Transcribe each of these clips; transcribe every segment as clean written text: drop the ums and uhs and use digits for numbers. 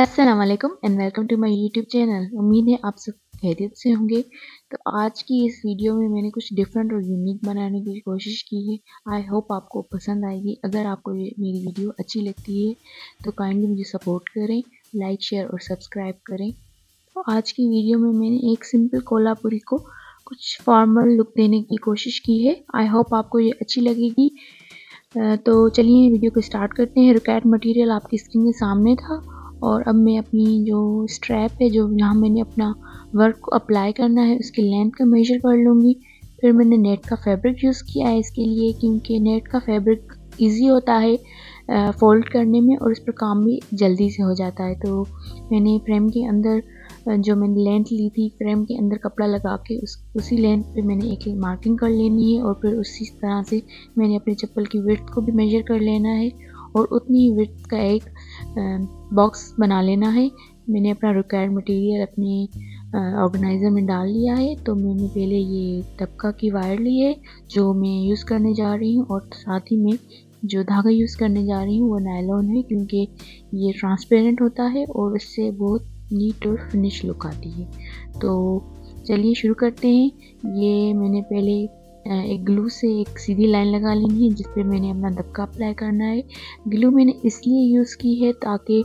अस्सलाम वालेकुम and welcome to my YouTube channel. उम्मीद है आप सब खैरियत से होंगे। तो आज की इस वीडियो में मैंने कुछ डिफरेंट और यूनिक बनाने की कोशिश की है। आई होप आपको पसंद आएगी। अगर आपको ये मेरी वीडियो अच्छी लगती है तो काइंडली मुझे सपोर्ट करें, लाइक शेयर और सब्सक्राइब करें। तो आज की वीडियो में मैंने एक सिंपल कोल्हापुरी को कुछ फॉर्मल लुक देने की कोशिश की है। आई होप आपको ये अच्छी लगेगी। तो चलिए वीडियो को स्टार्ट करते हैं। रिक्वायर्ड मटेरियल आपकी स्क्रीन के सामने था और अब मैं अपनी जो स्ट्रैप है, जो यहाँ मैंने अपना वर्क को अप्लाई करना है, उसकी लेंथ का मेजर कर लूँगी। फिर मैंने नेट का फैब्रिक यूज़ किया है इसके लिए, क्योंकि नेट का फैब्रिक इजी होता है फोल्ड करने में और इस पर काम भी जल्दी से हो जाता है। तो मैंने फ्रेम के अंदर जो मैंने लेंथ ली थी, फ्रेम के अंदर कपड़ा लगा के उसी लेंथ पे मैंने एक मार्किंग कर लेनी है और फिर उसी तरह से मैंने अपने चप्पल की विड्थ को भी मेजर कर लेना है और उतनी ही विड्थ का एक बॉक्स बना लेना है। मैंने अपना रिक्वायर्ड मटेरियल अपने ऑर्गेनाइज़र में डाल लिया है। तो मैंने पहले ये तबका की वायर ली है जो मैं यूज़ करने जा रही हूँ, और साथ ही में जो धागा यूज़ करने जा रही हूँ वो नायलॉन है, क्योंकि ये ट्रांसपेरेंट होता है और इससे बहुत नीट और फिनिश लुक आती है। तो चलिए शुरू करते हैं। ये मैंने पहले एक ग्लू से एक सीधी लाइन लगा लेनी है जिस पे मैंने अपना दबका अप्लाई करना है। ग्लू मैंने इसलिए यूज़ की है ताकि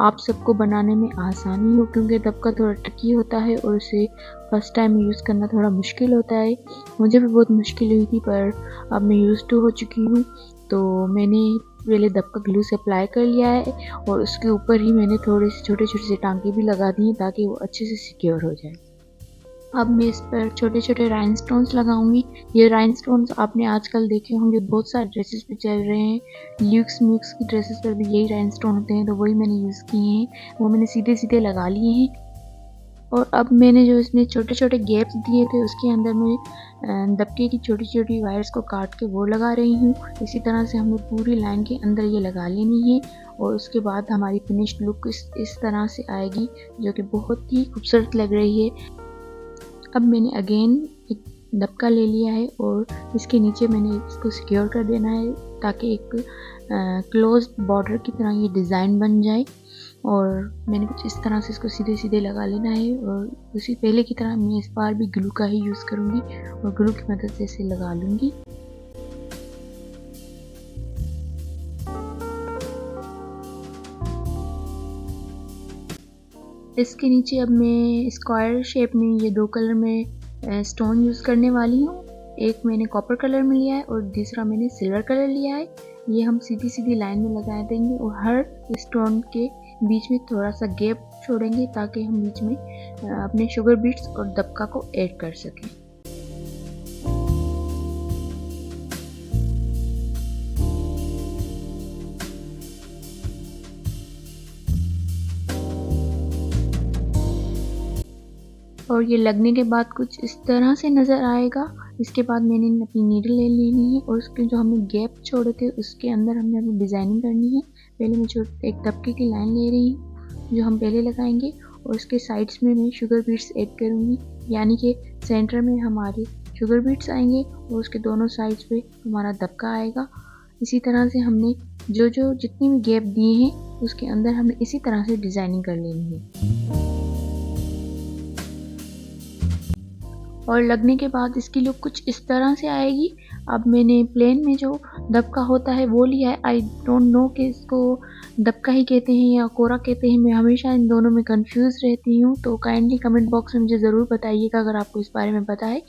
आप सबको बनाने में आसानी हो, क्योंकि दबका थोड़ा ट्रिकी होता है और उसे फर्स्ट टाइम यूज़ करना थोड़ा मुश्किल होता है। मुझे भी बहुत मुश्किल हुई थी, पर अब मैं यूज़ टू हो चुकी हूँ। तो मैंने पहले दबका ग्लू से अप्लाई कर लिया है और उसके ऊपर ही मैंने थोड़े से छोटे छोटे से टांके भी लगा दिए ताकि वो अच्छे से सिक्योर हो जाए। अब मैं इस पर छोटे छोटे राइनस्टोन्स लगाऊंगी। ये राइनस्टोन्स आपने आजकल देखे होंगे, बहुत सारे ड्रेसेस पे चल रहे हैं। ल्यूक्स म्यूक्स की ड्रेसेस पर भी यही राइनस्टोन होते हैं, तो वही मैंने यूज़ किए हैं। वो मैंने सीधे सीधे लगा लिए हैं। और अब मैंने जो इसमें छोटे छोटे गैप्स दिए थे उसके अंदर मैं दबके की छोटी छोटी वायर्स को काट के वो लगा रही हूँ। इसी तरह से हमें पूरी लाइन के अंदर ये लगा लेनी है और उसके बाद हमारी फिनिश्ड लुक इस तरह से आएगी, जो कि बहुत ही खूबसूरत लग रही है। अब मैंने अगेन एक दबका ले लिया है और इसके नीचे मैंने इसको सिक्योर कर देना है ताकि एक क्लोज बॉर्डर की तरह ये डिज़ाइन बन जाए। और मैंने कुछ इस तरह से इसको सीधे सीधे लगा लेना है और उसी पहले की तरह मैं इस बार भी ग्लू का ही यूज़ करूँगी और ग्लू की मदद से इसे लगा लूँगी। इसके नीचे अब मैं स्क्वायर शेप में ये दो कलर में स्टोन यूज़ करने वाली हूँ। एक मैंने कॉपर कलर में लिया है और दूसरा मैंने सिल्वर कलर लिया है। ये हम सीधी सीधी लाइन में लगा देंगे और हर स्टोन के बीच में थोड़ा सा गैप छोड़ेंगे ताकि हम बीच में अपने शुगर बीट्स और दबका को ऐड कर सकें। और ये लगने के बाद कुछ इस तरह से नज़र आएगा। इसके बाद मैंने अपनी नीडल ले लेनी है और उसके जो हमने गैप छोड़े थे उसके अंदर हमने अपनी डिज़ाइनिंग करनी है। पहले मैं एक दबके की लाइन ले रही हूँ जो हम पहले लगाएंगे और उसके साइड्स में मैं शुगर बीट्स ऐड करूँगी, यानी कि सेंटर में हमारे शुगर बीट्स आएंगे और उसके दोनों साइड्स पे हमारा दबका आएगा। इसी तरह से हमने जो जितने भी गैप दिए हैं उसके अंदर हमने इसी तरह से डिज़ाइनिंग कर लेनी है। और लगने के बाद इसकी लुक कुछ इस तरह से आएगी। अब मैंने प्लेन में जो दबका होता है वो लिया है। आई डोंट नो कि इसको दबका ही कहते हैं या कोरा कहते हैं, मैं हमेशा इन दोनों में कंफ्यूज रहती हूँ। तो काइंडली कमेंट बॉक्स में मुझे ज़रूर बताइएगा अगर आपको इस बारे में पता है।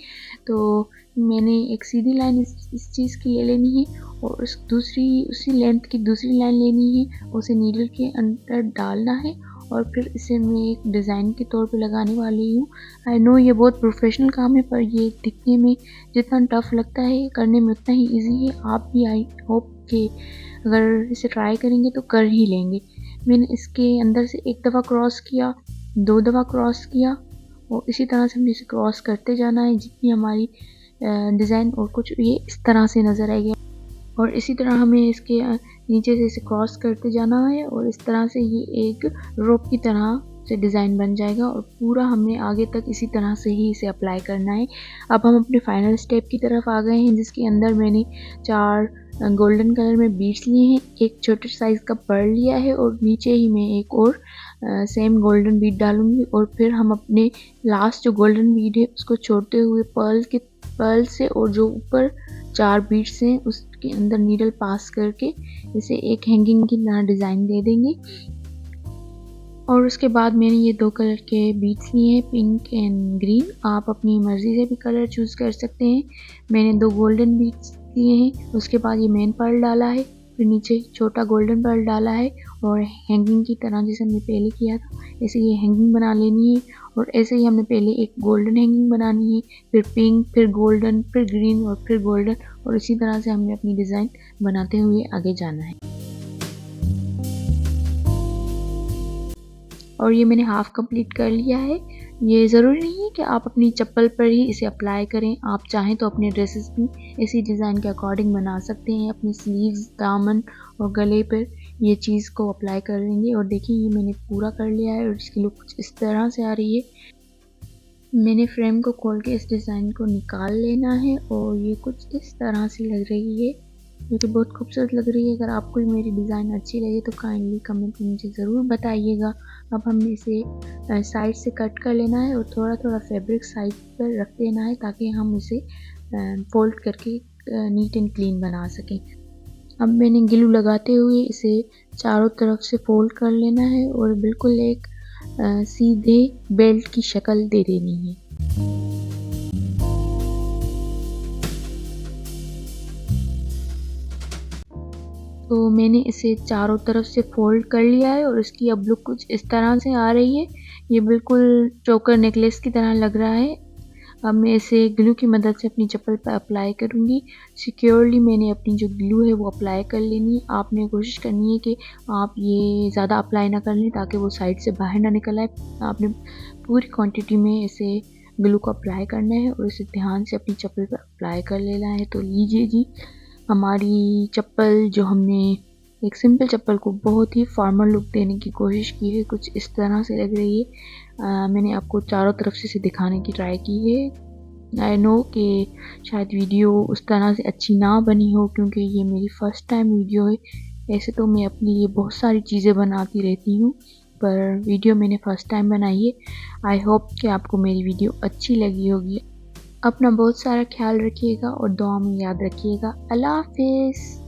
तो मैंने एक सीधी लाइन इस चीज़ की ले लेनी है और उसी लेंथ की दूसरी लाइन लेनी है, उसे नीडल के अंदर डालना है और फिर इसे मैं एक डिज़ाइन के तौर पे लगाने वाली हूँ। आई नो ये बहुत प्रोफेशनल काम है, पर ये दिखने में जितना टफ़ लगता है करने में उतना ही इजी है। आप भी आई होप कि अगर इसे ट्राई करेंगे तो कर ही लेंगे। मैंने इसके अंदर से एक दफ़ा क्रॉस किया, दो दफ़ा क्रॉस किया और इसी तरह से हमने इसे क्रॉस करते जाना है जितनी हमारी डिज़ाइन और कुछ ये इस तरह से नज़र आएगी। और इसी तरह हमें इसके नीचे से इसे क्रॉस करते जाना है और इस तरह से ये एक रोप की तरह से डिज़ाइन बन जाएगा और पूरा हमने आगे तक इसी तरह से ही इसे अप्लाई करना है। अब हम अपने फाइनल स्टेप की तरफ आ गए हैं जिसके अंदर मैंने 4 गोल्डन कलर में बीड्स लिए हैं, एक छोटे साइज़ का पर्ल लिया है और नीचे ही मैं एक और सेम गोल्डन बीड डालूंगी और फिर हम अपने लास्ट जो गोल्डन बीड है उसको छोड़ते हुए पर्ल से और जो ऊपर 4 बीड्स हैं उसके अंदर नीडल पास करके इसे एक हैंगिंग की तरह डिज़ाइन दे देंगे। और उसके बाद मैंने ये 2 कलर के बीड्स लिए हैं, पिंक एंड ग्रीन। आप अपनी मर्ज़ी से भी कलर चूज़ कर सकते हैं। मैंने 2 गोल्डन बीड्स लिए हैं, उसके बाद ये मेन पर्ल डाला है, फिर नीचे छोटा गोल्डन पर्ल डाला है और हैंगिंग की तरह जैसे हमने पहले किया था ऐसे ये हैंगिंग बना लेनी है। और ऐसे ही हमने पहले एक गोल्डन हैंगिंग बनानी है, फिर पिंक, फिर गोल्डन, फिर ग्रीन और फिर गोल्डन, और इसी तरह से हमने अपनी डिज़ाइन बनाते हुए आगे जाना है। और ये मैंने हाफ़ कंप्लीट कर लिया है। ये ज़रूरी नहीं है कि आप अपनी चप्पल पर ही इसे अप्लाई करें, आप चाहें तो अपने ड्रेसेस भी इसी डिज़ाइन के अकॉर्डिंग बना सकते हैं। अपनी स्लीव्स, दामन और गले पर ये चीज़ को अप्लाई कर लेंगे। और देखिए ये मैंने पूरा कर लिया है और इसकी लुक कुछ इस तरह से आ रही है। मैंने फ्रेम को खोल के इस डिज़ाइन को निकाल लेना है और ये कुछ इस तरह से लग रही है, जो कि बहुत खूबसूरत लग रही है। अगर आपको मेरी डिज़ाइन अच्छी लगे तो काइंडली कमेंट में मुझे ज़रूर बताइएगा। अब हमें इसे साइड से कट कर लेना है और थोड़ा थोड़ा फैब्रिक साइड पर रख देना है ताकि हम इसे फोल्ड करके नीट एंड क्लीन बना सकें। अब मैंने ग्लू लगाते हुए इसे चारों तरफ से फोल्ड कर लेना है और बिल्कुल एक सीधे बेल्ट की शक्ल दे देनी है। तो मैंने इसे चारों तरफ से फोल्ड कर लिया है और इसकी अब लुक कुछ इस तरह से आ रही है। ये बिल्कुल चोकर नेकलेस की तरह लग रहा है। अब मैं इसे ग्लू की मदद से अपनी चप्पल पर अप्लाई करूँगी। सिक्योरली मैंने अपनी जो ग्लू है वो अप्लाई कर लेनी है। आपने कोशिश करनी है कि आप ये ज़्यादा अप्लाई ना कर लें ताकि वो साइड से बाहर ना निकल आए। आपने पूरी क्वांटिटी में इसे ग्लू को अप्लाई करना है और इसे ध्यान से अपनी चप्पल पर अप्लाई कर लेना है। तो लीजिए जी, हमारी चप्पल जो हमने एक सिंपल चप्पल को बहुत ही फॉर्मल लुक देने की कोशिश की है, कुछ इस तरह से लग रही है। मैंने आपको चारों तरफ से इसे दिखाने की ट्राई की है। आई नो कि शायद वीडियो उस तरह से अच्छी ना बनी हो क्योंकि ये मेरी फ़र्स्ट टाइम वीडियो है। ऐसे तो मैं अपने लिए बहुत सारी चीज़ें बनाती रहती हूँ, पर वीडियो मैंने फ़र्स्ट टाइम बनाई है। आई होप कि आपको मेरी वीडियो अच्छी लगी होगी। अपना बहुत सारा ख्याल रखिएगा और दुआ में याद रखिएगा। अल्लाह हाफ़िज़।